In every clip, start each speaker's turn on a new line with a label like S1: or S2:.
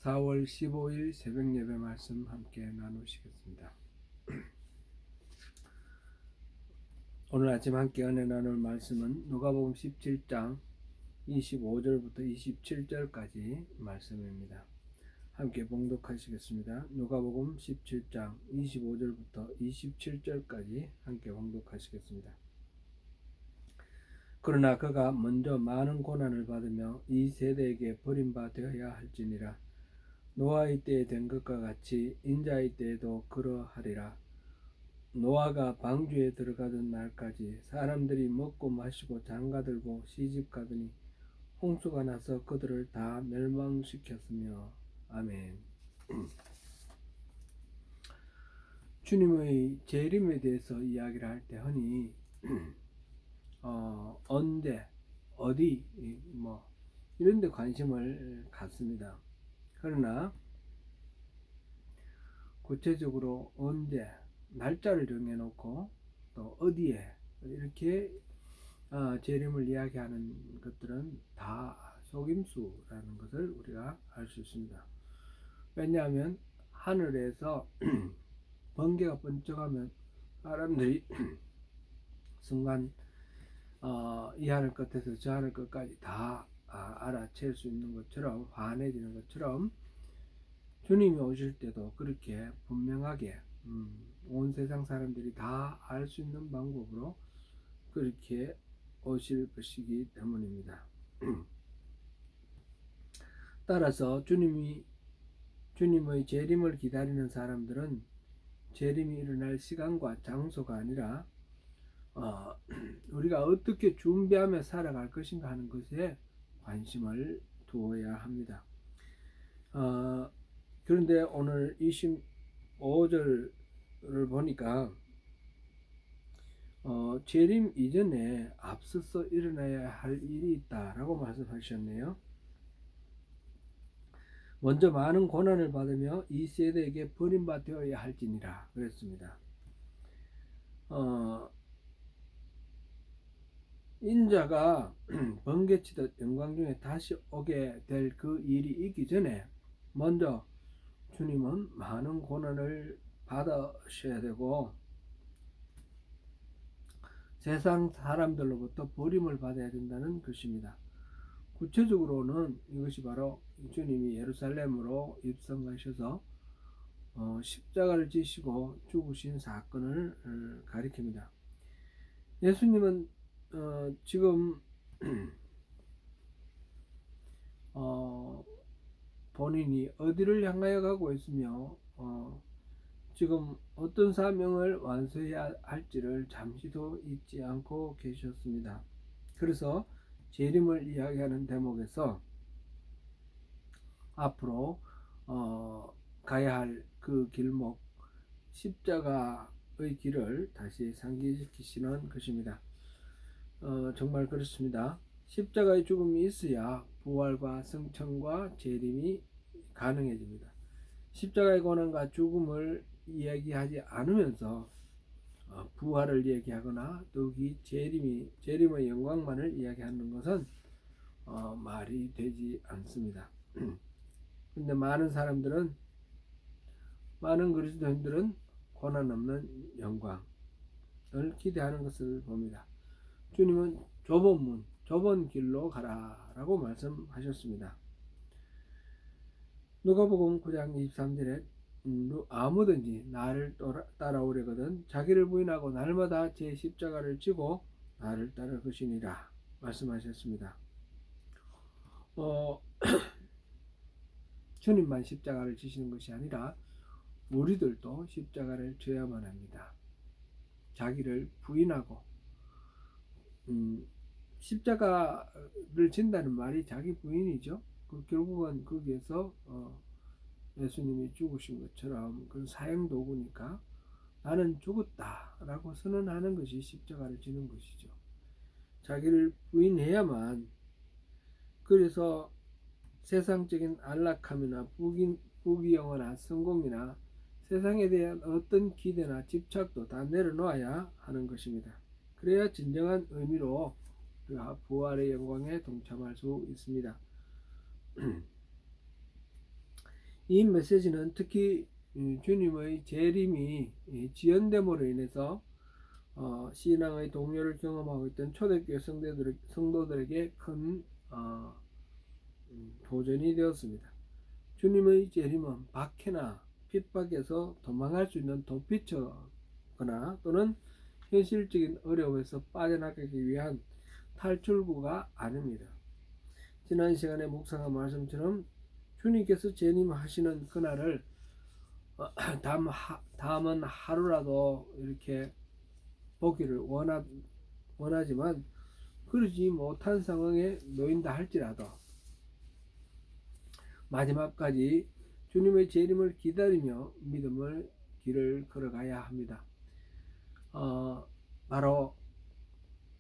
S1: 4월 15일 새벽 예배 말씀 함께 나누시겠습니다. 오늘 아침 함께 은혜 나눌 말씀은 누가복음 17장 25절부터 27절까지 말씀입니다. 함께 봉독하시겠습니다. 누가복음 17장 25절부터 27절까지 함께 봉독하시겠습니다. 그러나 그가 먼저 많은 고난을 받으며 이 세대에게 버림받아야 할지니라. 노아의 때에 된 것과 같이 인자의 때에도 그러하리라. 노아가 방주에 들어가던 날까지 사람들이 먹고 마시고 장가들고 시집가더니 홍수가 나서 그들을 다 멸망시켰으며. 아멘. 주님의 재림에 대해서 이야기를 할 때 흔히 언제, 어디, 이런 데 관심을 갖습니다. 그러나 구체적으로 언제, 날짜를 정해놓고 또 어디에 이렇게 재림을 이야기하는 것들은 다 속임수라는 것을 우리가 알 수 있습니다. 왜냐하면 하늘에서 번개가 번쩍하면 사람들이 순간 이 하늘 끝에서 저 하늘 끝까지 다 알아챌 수 있는 것처럼, 환해지는 것처럼 주님이 오실 때도 그렇게 분명하게 온 세상 사람들이 다 알 수 있는 방법으로 그렇게 오실 것이기 때문입니다. 따라서 주님의 재림을 기다리는 사람들은 재림이 일어날 시간과 장소가 아니라 우리가 어떻게 준비하며 살아갈 것인가 하는 것에 관심을 두어야 합니다. 그런데 오늘 25절을 보니까 재림 이전에 앞서서 일어나야 할 일이 있다라고 말씀하셨네요. 먼저 많은 고난을 받으며 이 세대에게 버림받아야 할지니라 그랬습니다. 인자가 번개치듯 영광 중에 다시 오게 될 그 일이 있기 전에 먼저 주님은 많은 고난을 받으셔야 되고 세상 사람들로부터 버림을 받아야 된다는 것입니다. 구체적으로는 이것이 바로 주님이 예루살렘으로 입성하셔서 십자가를 지시고 죽으신 사건을 가리킵니다. 예수님은 지금 본인이 어디를 향하여 가고 있으며 지금 어떤 사명을 완수해야 할지를 잠시도 잊지 않고 계셨습니다. 그래서 재림을 이야기하는 대목에서 앞으로 가야 할 그 길목 십자가의 길을 다시 상기시키시는 것입니다. 정말 그렇습니다. 십자가의 죽음이 있어야 부활과 승천과 재림이 가능해집니다. 십자가의 고난과 죽음을 이야기하지 않으면서 부활을 이야기하거나 더욱이 재림의 영광만을 이야기하는 것은 말이 되지 않습니다. 근데 많은 그리스도인들은 고난 없는 영광을 기대하는 것을 봅니다. 주님은 좁은 길로 가라라고 말씀하셨습니다. 누가복음 9장 23절에 아무든지 나를 따라오려거든 자기를 부인하고 날마다 제 십자가를 지고 나를 따를 것이니라 말씀하셨습니다. 주님만 십자가를 지시는 것이 아니라 우리들도 십자가를 져야만 합니다. 자기를 부인하고 십자가를 진다는 말이 자기 부인이죠. 결국은 거기에서 예수님이 죽으신 것처럼 그 사형도구니까 나는 죽었다라고 선언하는 것이 십자가를 지는 것이죠. 자기를 부인해야만, 그래서 세상적인 안락함이나 부귀영화나 성공이나 세상에 대한 어떤 기대나 집착도 다 내려놓아야 하는 것입니다. 그래야 진정한 의미로 우리가 부활의 영광에 동참할 수 있습니다. 이 메시지는 특히 주님의 재림이 지연됨으로 인해서 신앙의 동요를 경험하고 있던 초대교회 성도들에게 큰 도전이 되었습니다. 주님의 재림은 박해나 핍박에서 도망할 수 있는 도피처거나 또는 현실적인 어려움에서 빠져나가기 위한 탈출구가 아닙니다. 지난 시간에 묵상한 말씀처럼 주님께서 재림하시는 그날을 다음은 하루라도 이렇게 보기를 원하지만 그러지 못한 상황에 놓인다 할지라도 마지막까지 주님의 재림을 기다리며 믿음의 길을 걸어가야 합니다. 바로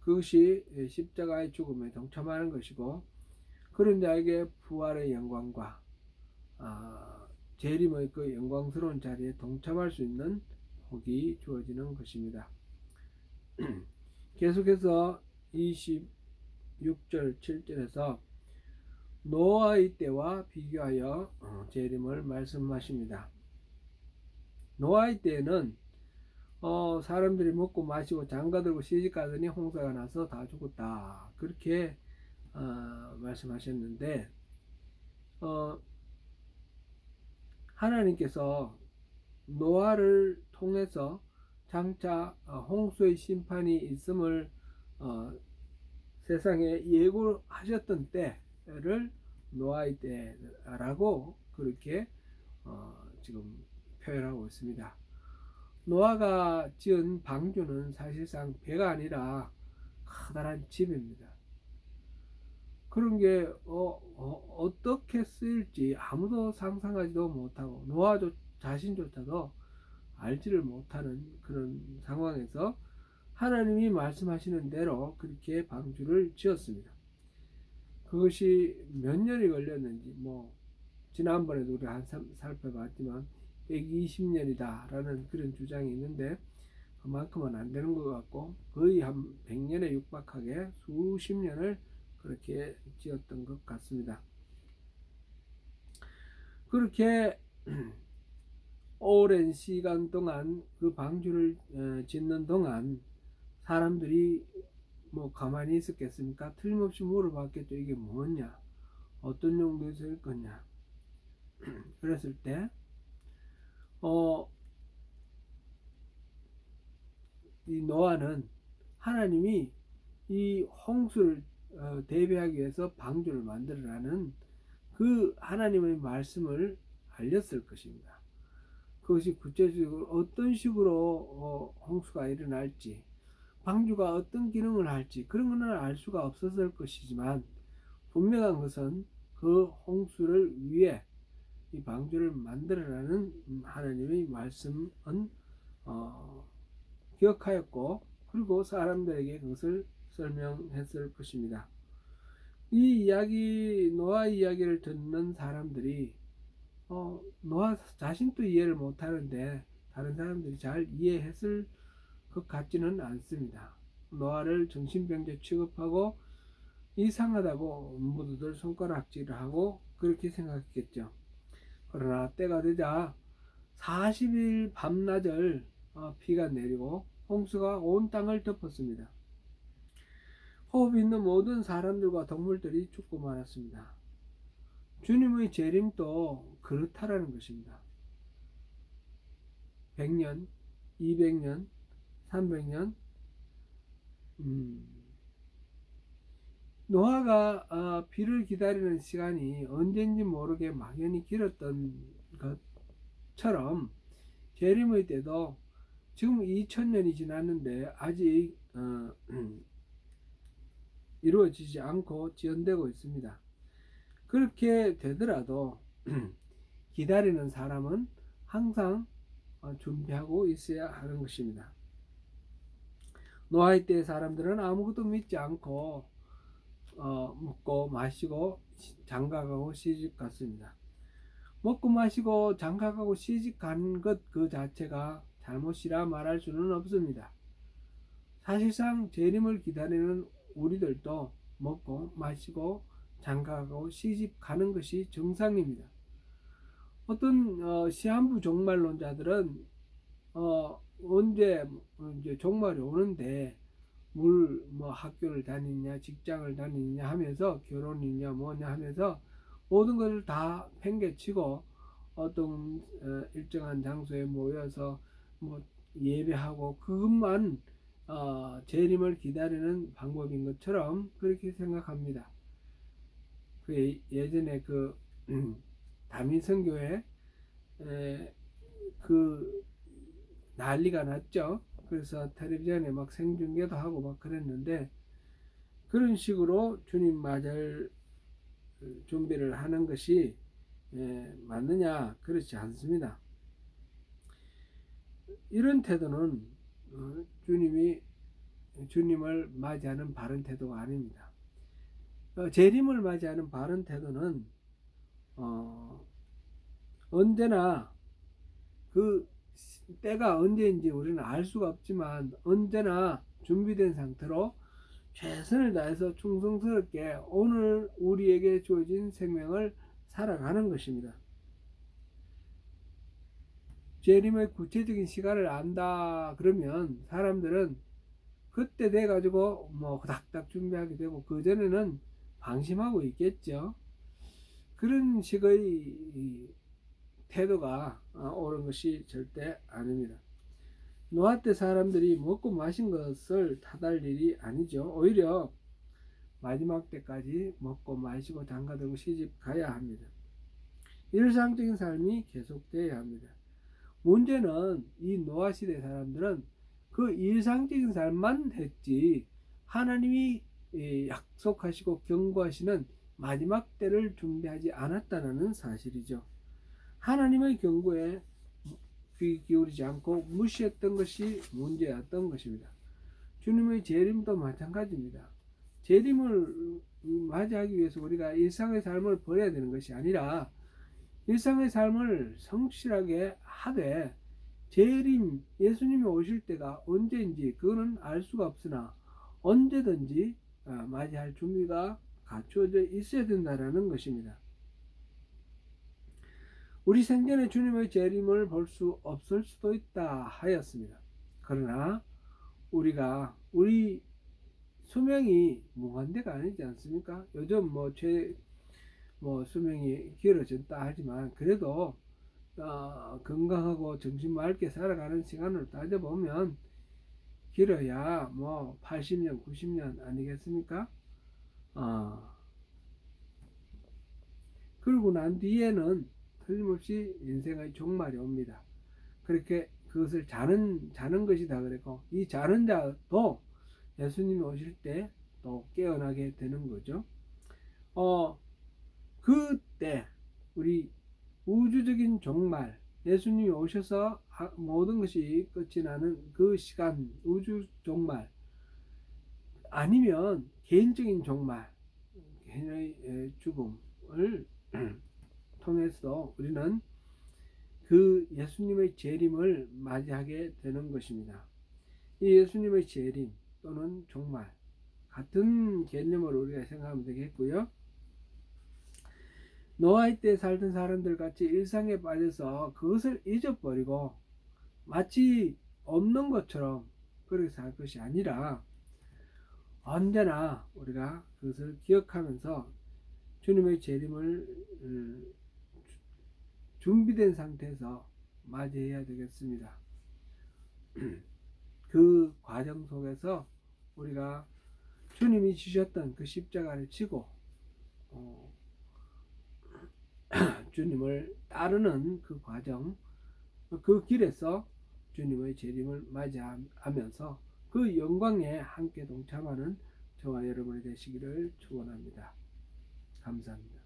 S1: 그것이 십자가의 죽음에 동참하는 것이고 그런 자에게 부활의 영광과 재림의 그 영광스러운 자리에 동참할 수 있는 복이 주어지는 것입니다. 계속해서 26절 7절에서 노아의 때와 비교하여 재림을 말씀하십니다. 노아의 때에는 사람들이 먹고 마시고 장가들고 시집가더니 홍수가 나서 다 죽었다, 그렇게 말씀하셨는데 하나님께서 노아를 통해서 장차 홍수의 심판이 있음을 세상에 예고하셨던 때를 노아의 때라고 그렇게 지금 표현하고 있습니다. 노아가 지은 방주는 사실상 배가 아니라 커다란 집입니다. 그런 게 어떻게 쓰일지 아무도 상상하지도 못하고 노아 자신조차도 알지를 못하는 그런 상황에서 하나님이 말씀하시는 대로 그렇게 방주를 지었습니다. 그것이 몇 년이 걸렸는지 지난번에도 우리 살펴봤지만 120년이다 라는 그런 주장이 있는데 그만큼은 안 되는 것 같고 거의 한 100년에 육박하게 수십 년을 그렇게 지었던 것 같습니다. 그렇게 오랜 시간 동안 그 방주를 짓는 동안 사람들이 가만히 있었겠습니까? 틀림없이 물어봤겠죠. 이게 뭐냐? 어떤 용도에 쓸 거냐? 그랬을 때 이 노아는 하나님이 이 홍수를 대비하기 위해서 방주를 만들어라는 그 하나님의 말씀을 알렸을 것입니다. 그것이 구체적으로 어떤 식으로 홍수가 일어날지, 방주가 어떤 기능을 할지 그런 것은 알 수가 없었을 것이지만 분명한 것은 그 홍수를 위해 이 방주를 만들어라는 하나님의 말씀은 기억하였고 그리고 사람들에게 그것을 설명했을 것입니다. 이 이야기, 노아 이야기를 듣는 사람들이 노아 자신도 이해를 못하는데 다른 사람들이 잘 이해했을 것 같지는 않습니다. 노아를 정신병자 취급하고 이상하다고 모두들 손가락질을 하고 그렇게 생각했겠죠. 그러나 때가 되자 40일 밤낮을 비가 내리고 홍수가 온 땅을 덮었습니다. 호흡 있는 모든 사람들과 동물들이 죽고 말았습니다. 주님의 재림도 그렇다라는 것입니다. 100년, 200년, 300년 노아가 비를 기다리는 시간이 언젠지 모르게 막연히 길었던 것처럼 재림의 때도 지금 2000년이 지났는데 아직 이루어지지 않고 지연되고 있습니다. 그렇게 되더라도 기다리는 사람은 항상 준비하고 있어야 하는 것입니다. 노아의 때 사람들은 아무것도 믿지 않고 먹고 마시고 장가가고 시집갔습니다. 먹고 마시고 장가가고 시집간 것 그 자체가 잘못이라 말할 수는 없습니다. 사실상 재림을 기다리는 우리들도 먹고 마시고 장가가고 시집가는 것이 정상입니다. 어떤 시한부 종말론자들은 언제 이제 종말이 오는데 뭐 학교를 다니냐 직장을 다니냐 하면서 결혼이냐 뭐냐 하면서 모든 것을 다 팽개치고 어떤 일정한 장소에 모여서 뭐 예배하고 그것만 재림을 기다리는 방법인 것처럼 그렇게 생각합니다. 그 예전에 그 다민선교회 그 난리가 났죠. 그래서 텔레비전에 막 생중계도 하고 막 그랬는데, 그런 식으로 주님 맞을 준비를 하는 것이 맞느냐? 그렇지 않습니다. 이런 태도는 주님을 맞이하는 바른 태도가 아닙니다. 재림을 맞이하는 바른 태도는 언제나 그 때가 언제인지 우리는 알 수가 없지만 언제나 준비된 상태로 최선을 다해서 충성스럽게 오늘 우리에게 주어진 생명을 살아가는 것입니다. 재림의 구체적인 시간을 안다 그러면 사람들은 그때 돼 가지고 뭐 후닥닥 준비하게 되고 그 전에는 방심하고 있겠죠. 그런 식의 태도가 옳은 것이 절대 아닙니다. 노아 때 사람들이 먹고 마신 것을 탓할 일이 아니죠. 오히려 마지막 때까지 먹고 마시고 장가들고 시집 가야 합니다. 일상적인 삶이 계속돼야 합니다. 문제는 이 노아 시대 사람들은 그 일상적인 삶만 했지 하나님이 약속하시고 경고하시는 마지막 때를 준비하지 않았다는 사실이죠. 하나님의 경고에 귀 기울이지 않고 무시했던 것이 문제였던 것입니다. 주님의 재림도 마찬가지입니다. 재림을 맞이하기 위해서 우리가 일상의 삶을 버려야 되는 것이 아니라 일상의 삶을 성실하게 하되 재림 예수님이 오실 때가 언제인지 그거는 알 수가 없으나 언제든지 맞이할 준비가 갖추어져 있어야 된다는 것입니다. 우리 생전에 주님의 재림을 볼 수 없을 수도 있다 하였습니다. 그러나 우리 수명이 무한대가 아니지 않습니까? 요즘 뭐 수명이 길어졌다 하지만 그래도 건강하고 정신 맑게 살아가는 시간을 따져보면 길어야 뭐 80년, 90년 아니겠습니까? 그러고 난 뒤에는 틀림없이 인생의 종말이 옵니다. 그렇게 그것을 자는 것이다 그랬고 이 자는 자도 예수님이 오실 때 또 깨어나게 되는 거죠. 그때 우리 우주적인 종말 예수님이 오셔서 모든 것이 끝이 나는 그 시간 우주 종말 아니면 개인적인 종말 개인의 죽음을 통해서 우리는 그 예수님의 재림을 맞이하게 되는 것입니다. 이 예수님의 재림 또는 종말 같은 개념으로 우리가 생각하면 되겠고요. 노아의 때 살던 사람들 같이 일상에 빠져서 그것을 잊어버리고 마치 없는 것처럼 그렇게 살 것이 아니라 언제나 우리가 그것을 기억하면서 주님의 재림을 준비된 상태에서 맞이해야 되겠습니다. 그 과정 속에서 우리가 주님이 주셨던 그 십자가를 지고 주님을 따르는 그 과정, 그 길에서 주님의 재림을 맞이하면서 그 영광에 함께 동참하는 저와 여러분이 되시기를 축원합니다. 감사합니다.